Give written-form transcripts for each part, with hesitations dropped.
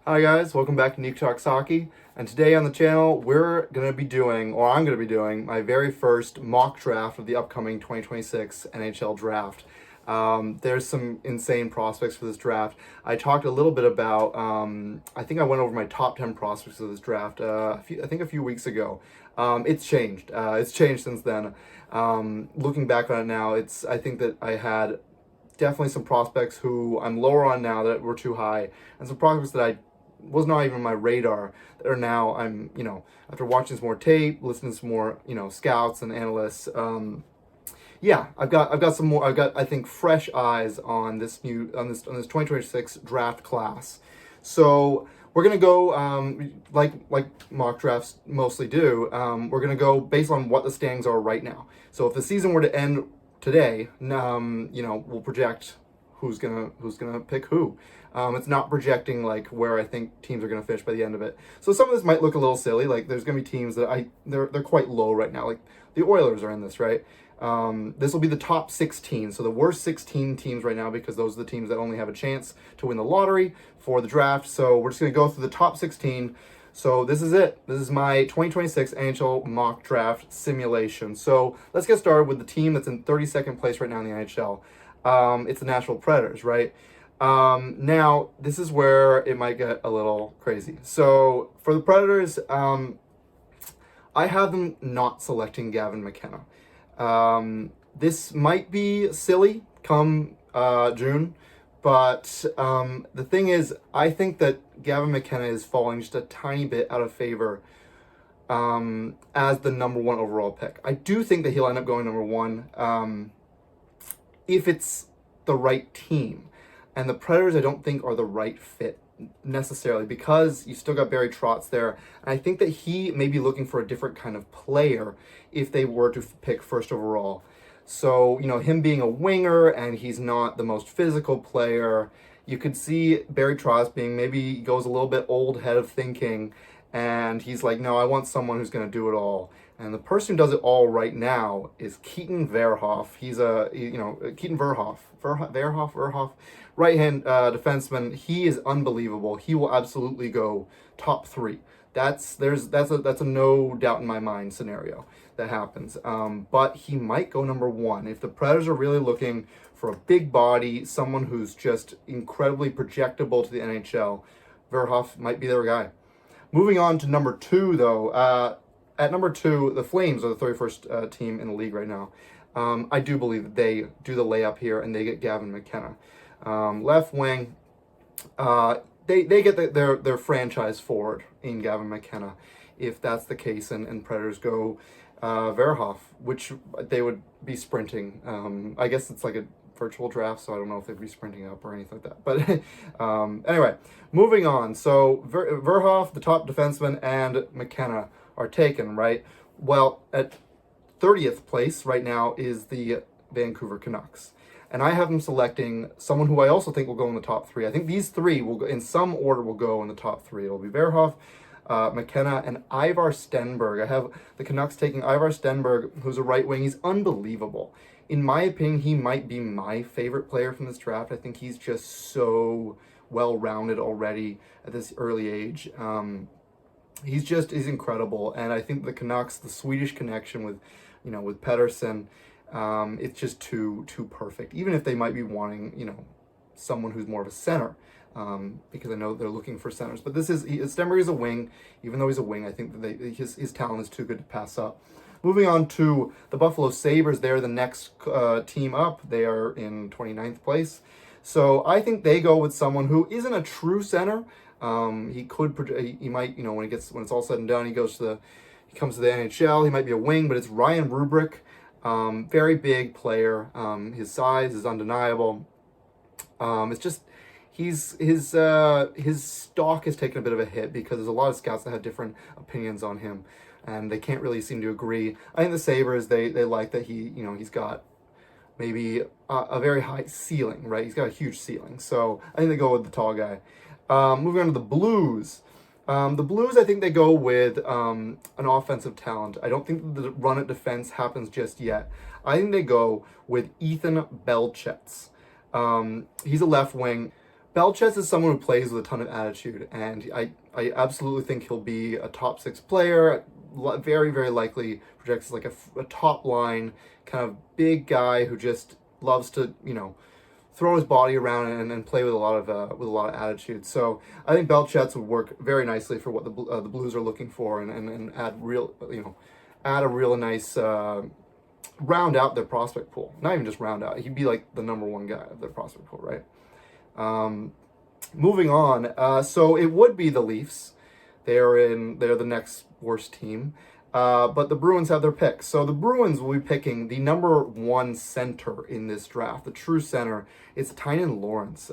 Hi guys, welcome back to Nick Talks Hockey. And today on the channel, I'm going to be doing my very first mock draft of the upcoming 2026 NHL draft. There's some insane prospects for this draft. I talked a little bit about, I think I went over my top 10 prospects of this draft, I think a few weeks ago. It's changed. It's changed since then. Looking back on it now, I think that I had definitely some prospects who I'm lower on now that were too high, and some prospects that I was not even on my radar that are now after watching some more tape, listening to some more scouts and analysts. I've got some more. I've got, I think, fresh eyes on this 2026 draft class. So we're gonna go like mock drafts mostly do. We're gonna go based on what the standings are right now. So if the season were to end today, we'll project who's gonna pick who. It's not projecting like where I think teams are gonna finish by the end of it. So some of this might look a little silly. Like there's gonna be teams that they're quite low right now. Like the Oilers are in this, right? This will be the top 16. So the worst 16 teams right now, because those are the teams that only have a chance to win the lottery for the draft. So we're just gonna go through the top 16. So this is it. This is my 2026 NHL mock draft simulation. So let's get started with the team that's in 32nd place right now in the NHL. It's the Nashville Predators, right? Now, this is where it might get a little crazy. So for the Predators, I have them not selecting Gavin McKenna. This might be silly come June, but the thing is, I think that Gavin McKenna is falling just a tiny bit out of favor as the number one overall pick. I do think that he'll end up going number one if it's the right team. And the Predators, I don't think, are the right fit necessarily, because you still got Barry Trotz there. And I think that he may be looking for a different kind of player if they were to pick first overall. So, him being a winger and he's not the most physical player, you could see Barry Trotz being, maybe he goes a little bit old head of thinking, and he's like, no, I want someone who's going to do it all. And the person who does it all right now is Keaton Verhoff. He's Keaton Verhoff, right-hand defenseman. He is unbelievable. He will absolutely go top 3. That's a no doubt in my mind scenario that happens. But he might go number 1 if the Predators are really looking for a big body, someone who's just incredibly projectable to the NHL. Verhoff might be their guy. Moving on to number 2, though. At number 2, the Flames are the 31st team in the league right now. I do believe that they do the layup here and they get Gavin McKenna. Left wing, they get their franchise forward in Gavin McKenna, if that's the case, and Predators go Verhoff, which they would be sprinting. I guess it's like a virtual draft, so I don't know if they'd be sprinting up or anything like that. But anyway, moving on. So Verhoff, the top defenseman, and McKenna are taken, right? Well, at 30th place right now is the Vancouver Canucks. And I have them selecting someone who I also think will go in the top 3. I think these 3 will go, in some order, will go in the top 3. It'll be Verhoff, McKenna, and Ivar Stenberg. I have the Canucks taking Ivar Stenberg, who's a right wing. He's unbelievable. In my opinion, he might be my favorite player from this draft. I think he's just so well-rounded already at this early age. He's incredible, and I think the Canucks, the Swedish connection with Pettersson, it's just too perfect. Even if they might be wanting someone who's more of a center, because I know they're looking for centers. But Stenberg is a wing. Even though he's a wing, I think that his talent is too good to pass up. Moving on to the Buffalo Sabres, they're the next team up. They are in 29th place. So I think they go with someone who isn't a true center. He might, when it's all said and done, he comes to the NHL, he might be a wing, but it's Ryan Rubrick. Very big player. His size is undeniable. It's just, his stock has taken a bit of a hit because there's a lot of scouts that have different opinions on him, and they can't really seem to agree. I think the Sabres, they like that he's got maybe a very high ceiling, right? He's got a huge ceiling. So I think they go with the tall guy. Moving on to the Blues. The Blues, I think they go with an offensive talent. I don't think the run at defense happens just yet. I think they go with Ethan Belchets. He's a left wing. Belchez is someone who plays with a ton of attitude, and I absolutely think he'll be a top 6 player. Very, very likely projects as like a top line kind of big guy who just loves to, throw his body around and play with a lot of attitude. So I think Belchez would work very nicely for what the Blues are looking for, and add a real nice round out their prospect pool. Not even just round out. He'd be like the number one guy of their prospect pool, right? Moving on, so it would be the Leafs. They're the next worst team, but the Bruins have their pick. So the Bruins will be picking the number 1 center in this draft, the true center. It's Tynan Lawrence.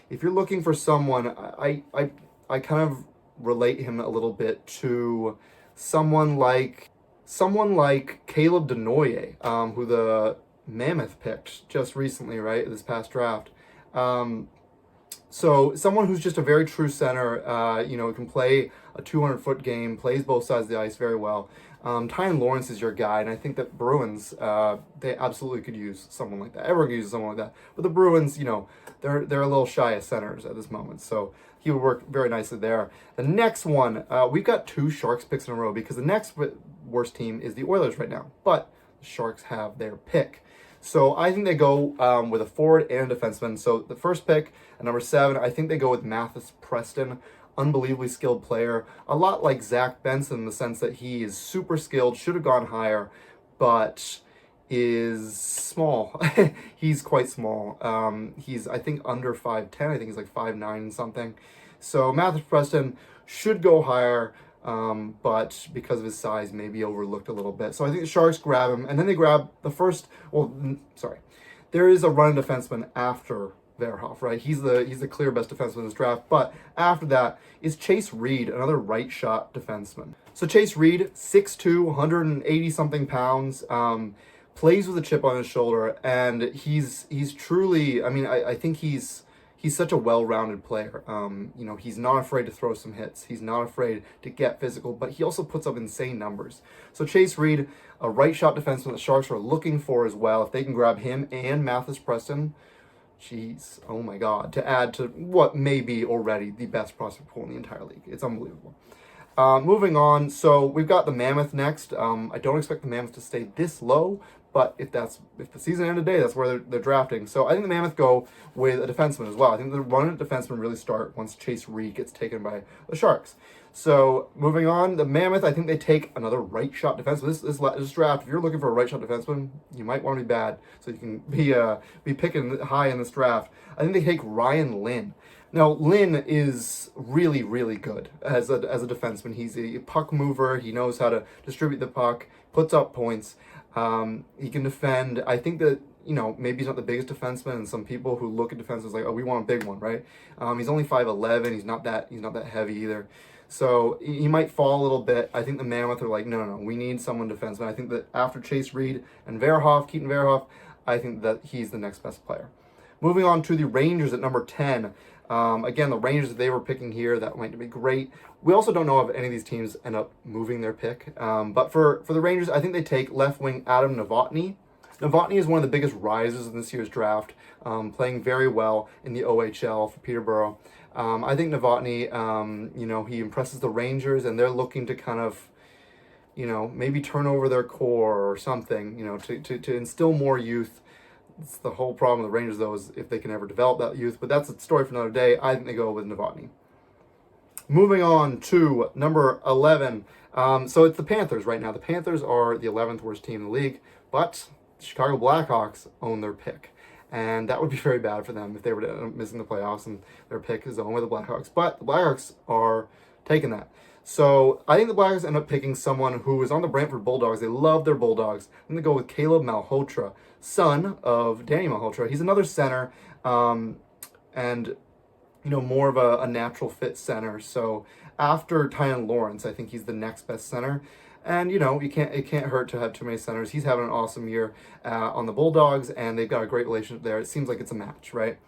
If you're looking for someone, I kind of relate him a little bit to someone like Caleb Denoyer, who the Mammoth picked just recently, right, this past draft. So someone who's just a very true center, can play a 200-foot game, plays both sides of the ice very well. Tynan Lawrence is your guy, and I think that Bruins, they absolutely could use someone like that. Everyone could use someone like that. But the Bruins, they're a little shy of centers at this moment, so he would work very nicely there. The next one, we've got 2 Sharks picks in a row, because the next worst team is the Oilers right now, but the Sharks have their pick. So I think they go with a forward and a defenseman. So the first pick, at number 7, I think they go with Mathis Preston. Unbelievably skilled player. A lot like Zach Benson in the sense that he is super skilled, should have gone higher, but is small. He's quite small. He's, I think, under 5'10". I think he's like 5'9" and something. So Mathis Preston should go higher. But because of his size, maybe overlooked a little bit. So I think the Sharks grab him, and then they grab the first. There is a run defenseman after Verhoff, right? He's the clear best defenseman in this draft. But after that is Chase Reed, another right shot defenseman. So Chase Reed, 6'2", 180 something pounds, plays with a chip on his shoulder, and he's truly. I mean, I think he's such a well-rounded player. He's not afraid to throw some hits. He's not afraid to get physical, but he also puts up insane numbers. So Chase Reed, a right shot defenseman the Sharks are looking for as well. If they can grab him and Mathis Preston, jeez, oh my God, to add to what may be already the best prospect pool in the entire league. It's unbelievable. Moving on, so we've got the Mammoth next. I don't expect the Mammoth to stay this low, but if the season ended today, that's where they're drafting. So I think the Mammoth go with a defenseman as well. I think the run at defenseman really start once Chase Reed gets taken by the Sharks. So moving on, the Mammoth, I think they take another right shot defenseman. This draft, if you're looking for a right shot defenseman, you might want to be bad, so you can be picking high in this draft. I think they take Ryan Lynn. Now, Lynn is really, really good as a defenseman. He's a puck mover. He knows how to distribute the puck, puts up points. He can defend. I think that, maybe he's not the biggest defenseman, and some people who look at defensemen like, oh, we want a big one, right? He's only 5'11". He's not that heavy either. So he might fall a little bit. I think the Mammoth are like, no, we need someone defenseman. I think that after Chase Reed and Keaton Verhoff, I think that he's the next best player. Moving on to the Rangers at number 10. Again, the Rangers that they were picking here, that might be great. We also don't know if any of these teams end up moving their pick. But for the Rangers, I think they take left wing Adam Novotny. Novotny is one of the biggest risers in this year's draft, playing very well in the OHL for Peterborough. I think Novotny, he impresses the Rangers, and they're looking to kind of, maybe turn over their core or something, to instill more youth. It's the whole problem with the Rangers, though, is if they can ever develop that youth. But that's a story for another day. I think they go with Novotny. Moving on to number 11. So it's the Panthers right now. The Panthers are the 11th worst team in the league, but the Chicago Blackhawks own their pick. And that would be very bad for them if they were to end up missing the playoffs and their pick is owned by the Blackhawks. But the Blackhawks are taking that. So I think the Blackhawks end up picking someone who is on the Brantford Bulldogs. They love their Bulldogs. I'm going to go with Caleb Malhotra, son of Danny Malhotra. He's another center, and more of a natural fit center. So after Tynan Lawrence, I think he's the next best center. And it can't hurt to have too many centers. He's having an awesome year on the Bulldogs, and they've got a great relationship there. It seems like it's a match, right?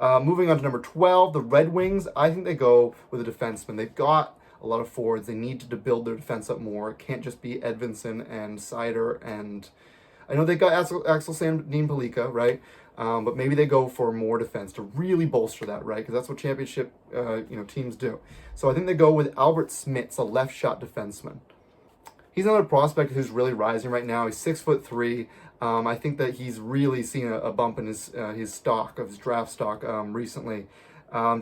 Moving on to number 12, the Red Wings. I think they go with a defenseman. They've got a lot of forwards. They need to build their defense up more. It can't just be Edvinsson and Seider, and I know they got Axel Sandin Palika, right? but maybe they go for more defense to really bolster that, right? Because that's what championship teams do. So I think they go with Albert Smits, a left shot defenseman. He's another prospect who's really rising right now. He's 6'3". I think that he's really seen a bump in his stock, of his draft stock, recently.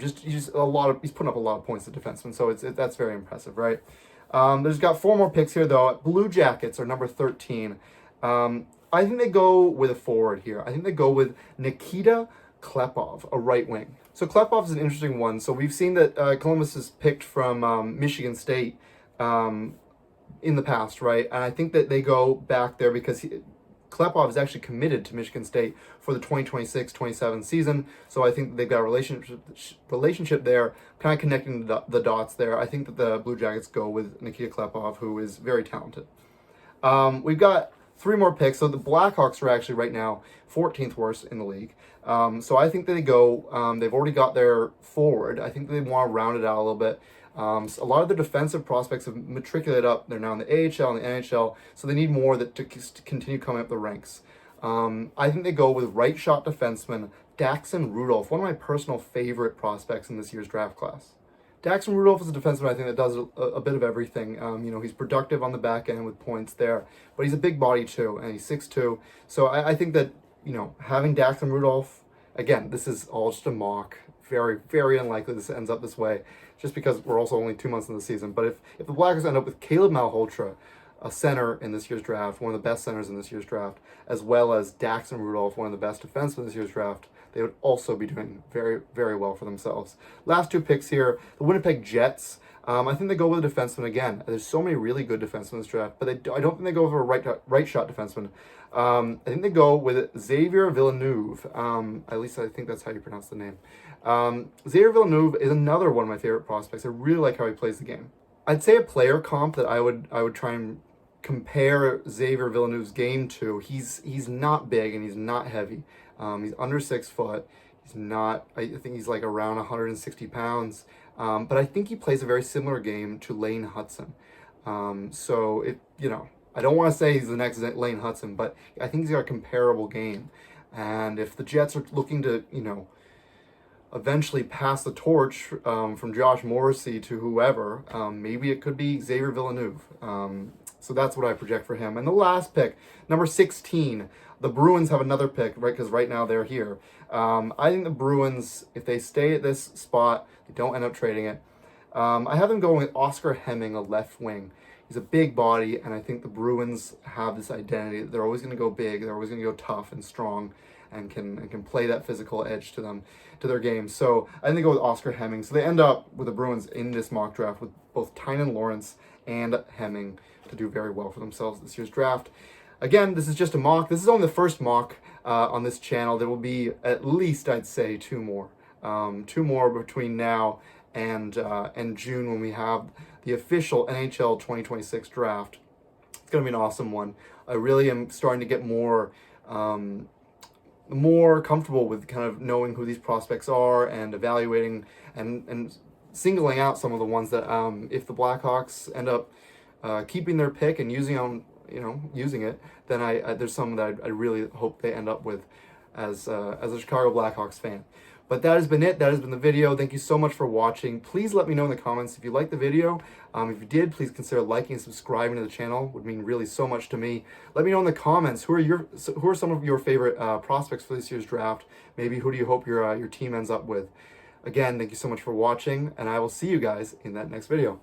He's putting up a lot of points as a defenseman, so that's very impressive, right? There's got 4 more picks here though. Blue Jackets are number 13. I think they go with a forward here. I think they go with Nikita Klepov, a right wing. So Klepov is an interesting one. So we've seen that Columbus is picked from Michigan State in the past, right? And I think that they go back there because Klepov is actually committed to Michigan State for the 2026-27 season. So I think they've got a relationship there, kind of connecting the dots there. I think that the Blue Jackets go with Nikita Klepov, who is very talented. We've got 3 more picks. So the Blackhawks are actually right now 14th worst in the league. So I think that they go, they've already got their forward. I think they want to round it out a little bit. So a lot of the defensive prospects have matriculated up. They're now in the AHL and the NHL, so they need more to continue coming up the ranks. I think they go with right shot defenseman Daxon Rudolph, one of my personal favorite prospects in this year's draft class. Daxon Rudolph is a defenseman I think that does a bit of everything. He's productive on the back end with points there, but he's a big body too, and he's 6'2". So I think that, having Daxon Rudolph, again, this is all just a mock. Very, very unlikely this ends up this way, just because we're also only 2 months in the season. But if the Blackhawks end up with Caleb Malhotra, a center in this year's draft, one of the best centers in this year's draft, as well as Daxon Rudolph, one of the best defensemen in this year's draft, they would also be doing very, very well for themselves. Last 2 picks here, the Winnipeg Jets. I think they go with a defenseman again. There's so many really good defensemen in this draft, but I don't think they go for a right shot defenseman. I think they go with Xavier Villeneuve. At least I think that's how you pronounce the name. Xavier Villeneuve is another one of my favorite prospects. I really like how he plays the game. I'd say a player comp that I would try and compare Xavier Villeneuve's game to. He's not big and he's not heavy. He's under 6 foot. He's not. I think he's like around 160 pounds. But I think he plays a very similar game to Lane Hudson. I don't want to say he's the next Lane Hudson, but I think he's got a comparable game. And if the Jets are looking to, eventually pass the torch from Josh Morrissey to whoever, maybe it could be Xavier Villeneuve. So that's what I project for him. And the last pick, number 16, the Bruins have another pick, right? Because right now they're here. I think the Bruins, if they stay at this spot, they don't end up trading it. I have them going with Oscar Hemming, a left wing. He's a big body, and I think the Bruins have this identity. They're always going to go big. They're always going to go tough and strong, and can play that physical edge to their game. So I think they go with Oscar Hemming. So they end up with the Bruins in this mock draft with both Tynan Lawrence and Hemming to do very well for themselves this year's draft. Again, this is just a mock. This is only the first mock on this channel. There will be at least, I'd say, 2 more. 2 more between now and June, when we have the official NHL 2026 draft. It's going to be an awesome one. I really am starting to get more comfortable with kind of knowing who these prospects are and evaluating and singling out some of the ones that if the Blackhawks end up keeping their pick and using it, then there's some that I really hope they end up with as a Chicago Blackhawks fan. But that has been it. That has been the video. Thank you so much for watching. Please let me know in the comments if you liked the video. If you did, please consider liking and subscribing to the channel. It would mean really so much to me. Let me know in the comments who are some of your favorite prospects for this year's draft. Maybe who do you hope your team ends up with. Again, thank you so much for watching, and I will see you guys in that next video.